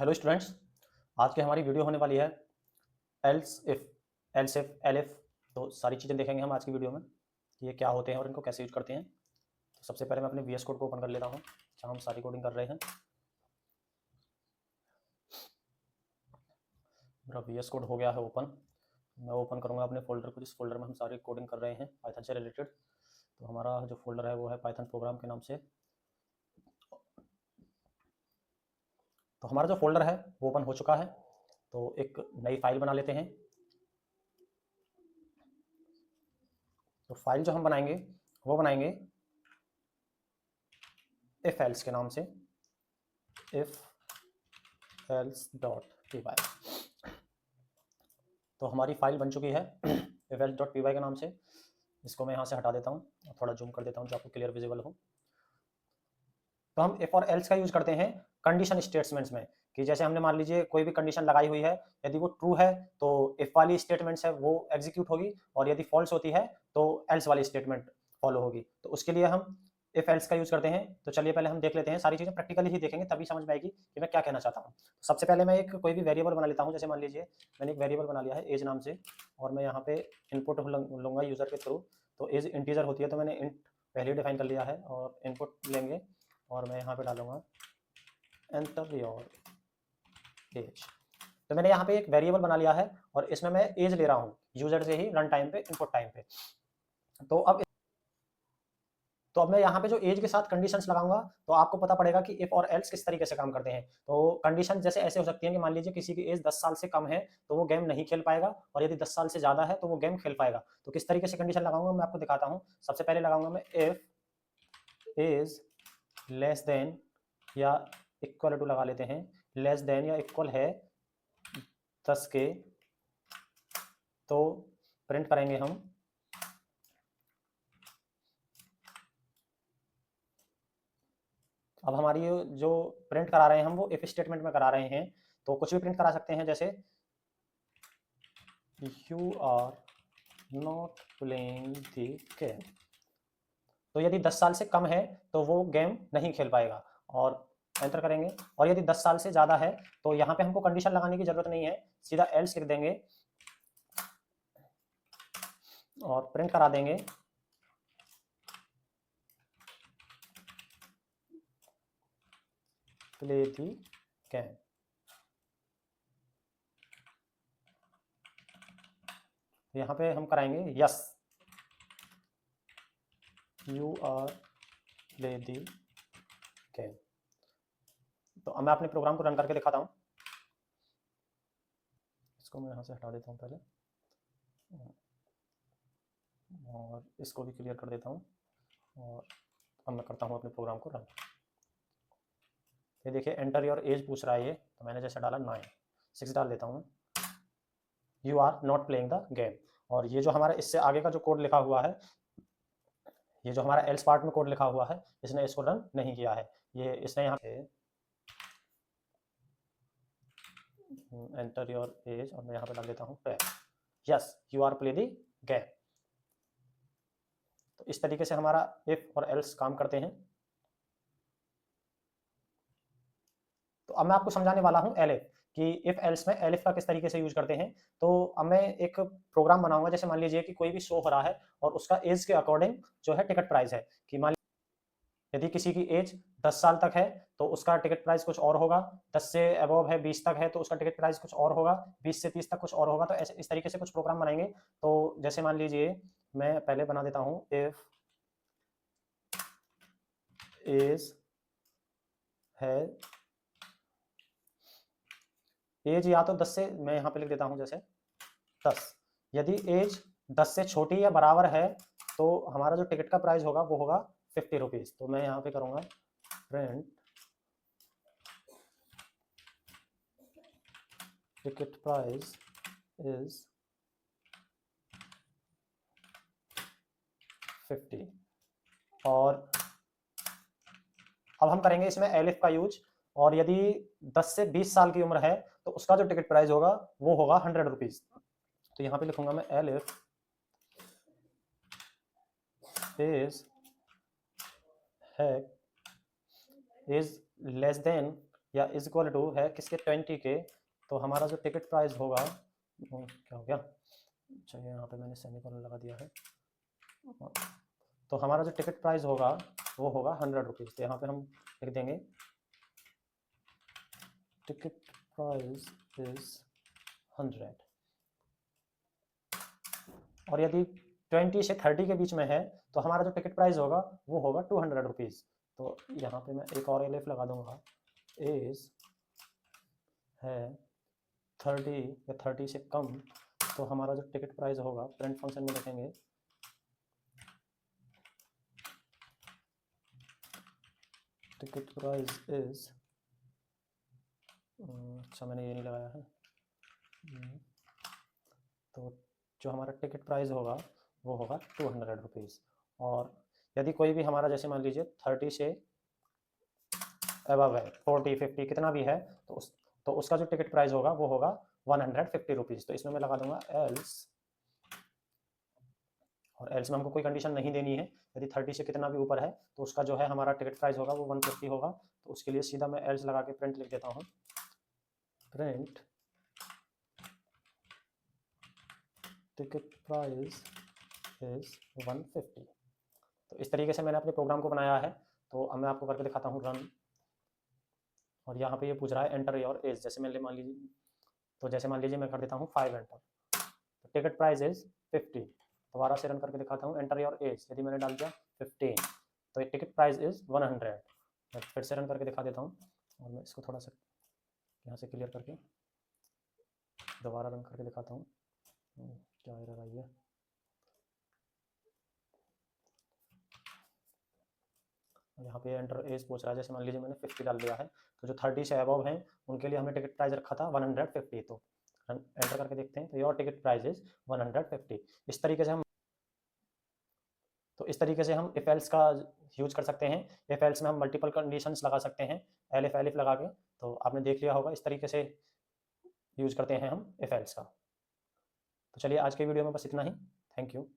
Hello students, आज की हमारी वीडियो होने वाली है else if, else if, elif. तो सारी चीज़ें देखेंगे हम आज की वीडियो में कि ये क्या होते हैं और इनको कैसे यूज करते हैं। तो सबसे पहले मैं अपने वीएस कोड को ओपन कर लेता हूँ जहाँ हम सारी कोडिंग कर रहे हैं। मेरा वीएस कोड हो गया है ओपन। मैं ओपन करूँगा अपने फोल्डर को जिस फोल्डर में हम सारी कोडिंग कर रहे हैं पाइथन से रिलेटेड। तो हमारा जो फोल्डर है वो है पाइथन प्रोग्राम के नाम से। तो हमारा जो फोल्डर है वो ओपन हो चुका है। तो एक नई फाइल बना लेते हैं। तो फाइल जो हम बनाएंगे वो बनाएंगे इफ एल्स के नाम से, if else dot P Y. तो हमारी फाइल बन चुकी है if else dot P Y के नाम से। इसको मैं यहाँ से हटा देता हूँ और थोड़ा जूम कर देता हूँ जो आपको क्लियर विजिबल हो। तो हम इफ और एल्स का यूज करते हैं कंडीशन स्टेटमेंट्स में, कि जैसे हमने मान लीजिए कोई भी कंडीशन लगाई हुई है, यदि वो ट्रू है तो इफ वाली स्टेटमेंट्स है वो एग्जीक्यूट होगी, और यदि फॉल्स होती है तो एल्स वाली स्टेटमेंट फॉलो होगी। तो उसके लिए हम इफ एल्स का यूज करते हैं। तो चलिए पहले हम देख लेते हैं, सारी चीजें प्रैक्टिकली ही देखेंगे तभी समझ में आएगी कि मैं क्या कहना चाहता हूँ। सबसे पहले मैं एक कोई भी वेरिएबल बना लेता हूँ। जैसे मान लीजिए मैंने एक वेरिएबल बना लिया है एज नाम से, और मैं यहाँ पे इनपुट लूंगा यूजर के थ्रू। तो एज इंटीजर होती है तो मैंने इंट पहले डिफाइन कर लिया है, और इनपुट लेंगे और मैं यहाँ पे डालूंगा एंटर योर एज। तो मैंने यहाँ पे एक वेरिएबल बना लिया है और इसमें मैं एज ले रहा हूँ यूजर से ही रन टाइम पे, इनपुट टाइम पे। तो अब मैं यहाँ पे जो एज के साथ कंडीशंस लगाऊंगा तो आपको पता पड़ेगा कि इफ और एल्स किस तरीके से काम करते हैं। तो कंडीशन जैसे ऐसे हो सकती है कि मान लीजिए किसी की एज 10 साल से कम है तो वो गेम नहीं खेल पाएगा, और यदि 10 साल से ज्यादा है तो वो गेम खेल पाएगा। तो किस तरीके से कंडीशन लगाऊंगा मैं आपको दिखाता हूँ। सबसे पहले लगाऊंगा मैं इफ एज लेस देन या इक्वल टू लगा लेते हैं, लेस देन या इक्वल है 10 के, तो प्रिंट करेंगे हम अब हमारी जो प्रिंट करा रहे हैं हम वो इफ स्टेटमेंट में करा रहे हैं। तो कुछ भी प्रिंट करा सकते हैं, जैसे you are not playing the game. तो यदि 10 साल से कम है तो वो गेम नहीं खेल पाएगा, और एंटर करेंगे। और यदि 10 साल से ज़्यादा है तो यहाँ पे हमको कंडीशन लगाने की जरूरत नहीं है, सीधा एल्स लिख देंगे और प्रिंट करा देंगे प्ले दी गेम। यहाँ पे हम कराएंगे yes you are play the game. तो अब मैं अपने प्रोग्राम को रन करके दिखाता हूँ। इसको मैं यहाँ से हटा देता हूँ पहले, और इसको भी क्लियर कर देता हूँ, और अब मैं करता हूँ अपने प्रोग्राम को रन। ये देखिए एंटर योर एज पूछ रहा है ये, तो मैंने जैसे डाला 9, 6 डाल देता हूँ, you are not playing the game. और ये जो हमारा इससे आगे का जो कोड लिखा हुआ है, ये जो हमारा एल्स पार्ट में कोड लिखा हुआ है, इसने इसको रन नहीं किया है। ये इसने यहाँ पे एंटर योर एज, और मैं यहाँ पे डाल देता हूँ yes you are play the game. तो इस तरीके से हमारा इफ और एल्स काम करते हैं। तो अब मैं आपको समझाने वाला हूँ एलिफ, कि इफ एल्स में एलिफ का किस तरीके से यूज करते हैं। तो अब मैं एक प्रोग्राम बनाऊंगा। जैसे मान लीजिए कि कोई भी शो हो रहा है और उसका एज के अकॉर्डिंग जो है टिकट प्राइस है, कि मान यदि किसी की एज 10 साल तक है तो उसका टिकट प्राइस कुछ और होगा, 10 से अबव है 20 तक है तो उसका टिकट प्राइस कुछ और होगा, 20 से 30 तक कुछ और होगा। तो ऐसे इस तरीके से कुछ प्रोग्राम बनाएंगे। तो जैसे मान लीजिए मैं पहले बना देता हूँ इफ एज है एज या तो 10 से, मैं यहाँ पे लिख देता हूँ जैसे 10। यदि एज 10 से छोटी या बराबर है तो हमारा जो टिकट का प्राइस होगा वो होगा 50 रुपीज। तो मैं यहाँ पे करूँगा प्रिंट टिकट प्राइस इज 50। और अब हम करेंगे इसमें एलिफ का यूज, और यदि 10 से 20 साल की उम्र है तो उसका जो टिकट प्राइस होगा वो होगा 100 रुपीज। तो यहाँ पे लिखूंगा मैं एलिफ इज है इज लेस देन या इज इक्वल टू है किसके 20 के, तो हमारा जो टिकट प्राइस होगा क्या हो गया, चलिए यहाँ पे मैंने सेमीकोलन लगा दिया है, तो हमारा जो टिकट प्राइस होगा वो होगा 100 रुपीज़। तो यहाँ पे हम लिख देंगे टिकट प्राइस इज 100। और यदि 20 से 30 के बीच में है तो हमारा जो टिकट प्राइस होगा वो होगा 200 रुपीज़। तो यहाँ पे मैं एक और एलिफ लगा दूंगा, एज है 30 या 30 से कम, तो हमारा जो टिकट प्राइस होगा प्रिंट फंक्शन में लिखेंगे टिकट प्राइस इज, अच्छा मैंने ये नहीं लगाया है, तो जो हमारा टिकट प्राइस होगा वो होगा 200 रुपीज़। और यदि कोई भी हमारा जैसे मान लीजिए 30 से अबव है, 40 50 कितना भी है, तो उसका जो टिकट प्राइस होगा वो होगा 150 रुपीज़। तो इसमें मैं लगा दूंगा एल्स, और एल्स में हमको कोई कंडीशन नहीं देनी है, यदि 30 से कितना भी ऊपर है तो उसका जो है हमारा टिकट प्राइस होगा वो 150 होगा। तो उसके लिए सीधा मैं एल्स लगा के प्रिंट लिख देता हूँ, प्रिंट टिकट प्राइस इज 150। तो इस तरीके से मैंने अपने प्रोग्राम को बनाया है। तो अब मैं आपको करके दिखाता हूँ रन, और यहाँ पे ये पूछ रहा है एंटर योर एज, जैसे मैंने मान लीजिए, तो जैसे मान लीजिए मैं कर देता हूँ 5 एंटर, तो टिकट प्राइस इज 50। दोबारा से रन करके दिखाता हूँ, एंटर योर एज, यदि मैंने डाल दिया 15 तो टिकट प्राइस इज 100। मैं फिर से रन करके दिखा देता हूँ, और मैं इसको थोड़ा सा यहाँ से क्लियर करके दोबारा रन करके दिखाता हूँ क्या एरर आई है। यहाँ पे एंटर एज पूछ रहा है, जैसे मान लीजिए मैंने 50 डाल दिया है, तो जो 30 से अबव हैं उनके लिए हमने टिकट प्राइस रखा था 150। तो एंटर करके देखते हैं, तो योर टिकट प्राइस इज 150। इस तरीके से हम इफ एल्स का यूज कर सकते हैं। इफ एल्स में हम मल्टीपल कंडीशंस लगा सकते हैं एलिफ एलिफ लगा के। तो आपने देख लिया होगा इस तरीके से यूज करते हैं हम इफ एल्स का। तो चलिए आज के वीडियो में बस इतना ही, थैंक यू।